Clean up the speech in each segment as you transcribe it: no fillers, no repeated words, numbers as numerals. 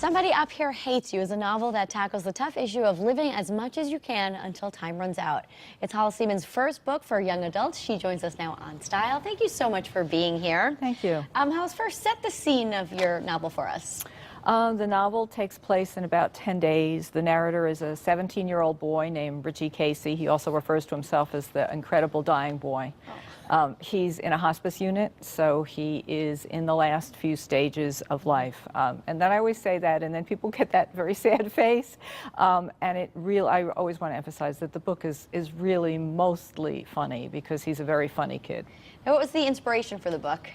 Somebody Up Here Hates You is a novel that tackles the tough issue of living as much as you can until time runs out. It's Hollis Seamon's first book for young adults. She joins us now on Style. Thank you so much for being here. Thank you. Hollis, first set the scene of your novel for us. The novel takes place in about 10 days. The narrator is a 17-year-old boy named Richie Casey. He also refers to himself as the incredible dying boy. He's in a hospice unit, so he is in the last few stages of life. And then I always say that, and then people get that very sad face. And I always want to emphasize that the book is really mostly funny because he's a very funny kid. Now, what was the inspiration for the book?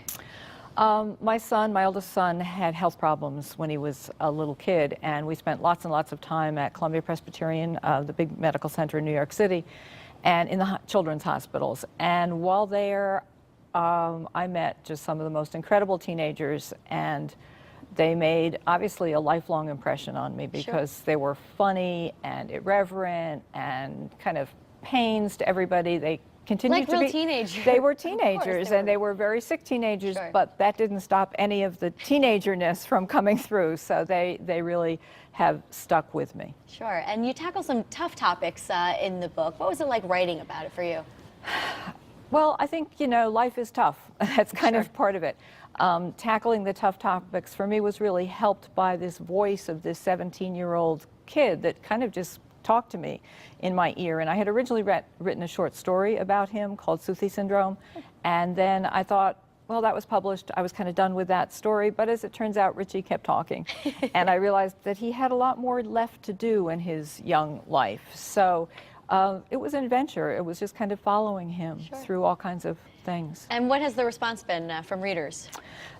My oldest son, had health problems when he was a little kid, and we spent lots and lots of time at Columbia Presbyterian, the big medical center in New York City, and in the children's hospitals. And while there, I met just some of the most incredible teenagers, and they made, obviously, a lifelong impression on me because they were funny and irreverent and kind of pains to everybody. They continued to be real teenagers. They were teenagers, and they were very sick teenagers, but that didn't stop any of the teenagerness from coming through. So they really have stuck with me. Sure, and you tackle some tough topics in the book. What was it like writing about it for you? Well, I think, life is tough. That's kind of part of it. Tackling the tough topics for me was really helped by this voice of this 17-year-old kid that kind of just talked to me in my ear. And I had originally written a short story about him called Suthi Syndrome. And then I thought, well, that was published. I was kind of done with that story. But as it turns out, Richie kept talking. And I realized that he had a lot more left to do in his young life. So it was an adventure. It was just kind of following him through all kinds of things. And what has the response been from readers?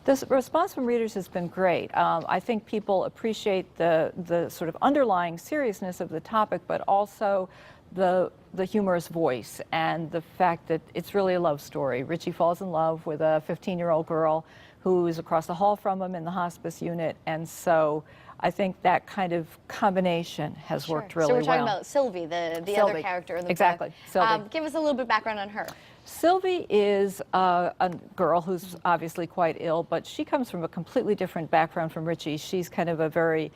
The response from readers has been great. I think people appreciate the sort of underlying seriousness of the topic, but also the humorous voice and the fact that it's really a love story. Richie falls in love with a 15-year-old girl who is across the hall from him in the hospice unit, and so I think that kind of combination has worked really well. So we're talking about Sylvie, the other character in the book. Sylvie. Give us a little bit of background on her. Sylvie is a girl who's obviously quite ill, but she comes from a completely different background from Richie. She's kind of a very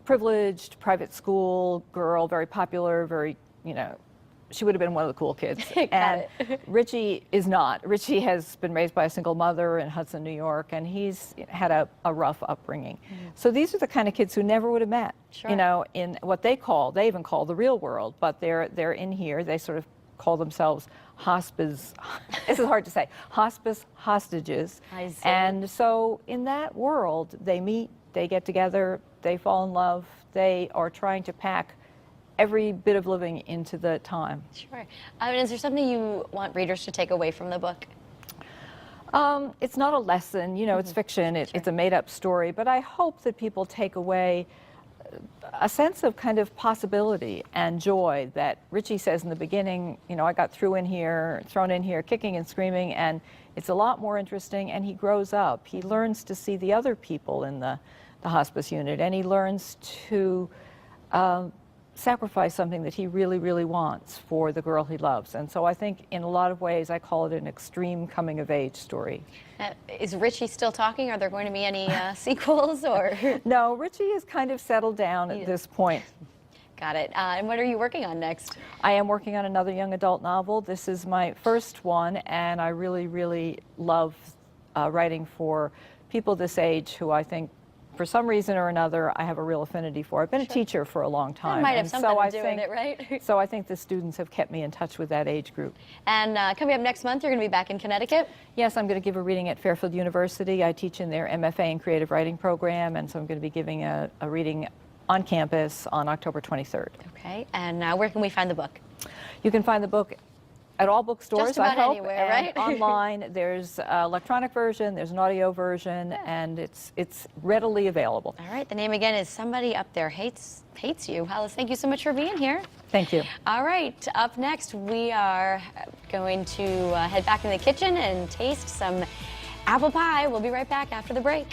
privileged private school girl, very popular, very, she would have been one of the cool kids. Richie is not. Richie has been raised by a single mother in Hudson, New York, and he's had a rough upbringing. So these are the kind of kids who never would have met, in what they even call the real world, but they're in here. They sort of call themselves hospice, this is hard to say, hospice hostages. I see. And so in that world, they meet, they get together, they fall in love, they are trying to pack every bit of living into the time. Sure. Is there something you want readers to take away from the book? It's not a lesson, it's fiction, it's a made-up story, but I hope that people take away a sense of kind of possibility and joy that Richie says in the beginning, I got thrown in here, kicking and screaming, and it's a lot more interesting, and he grows up. He learns to see the other people in the hospice unit, and he learns to sacrifice something that he really, really wants for the girl he loves. And so I think in a lot of ways I call it an extreme coming-of-age story. Is Richie still talking? Are there going to be any sequels? Or No, Richie has kind of settled down at this point. Got it. And what are you working on next? I am working on another young adult novel. This is my first one, and I really, really love writing for people this age who I think for some reason or another, I have a real affinity for. I've been a teacher for a long time. That might have something to do with it, right? So I think the students have kept me in touch with that age group. And coming up next month, you're going to be back in Connecticut? Yes, I'm going to give a reading at Fairfield University. I teach in their MFA in Creative Writing program, and so I'm going to be giving a reading on campus on October 23rd. Okay, and where can we find the book? You can find the book at all bookstores, just about I hope, anywhere, and right? online. There's an electronic version, there's an audio version, and it's readily available. All right, the name again is Somebody Up There Hates You. Hollis, thank you so much for being here. Thank you. All right, up next we are going to head back in the kitchen and taste some apple pie. We'll be right back after the break.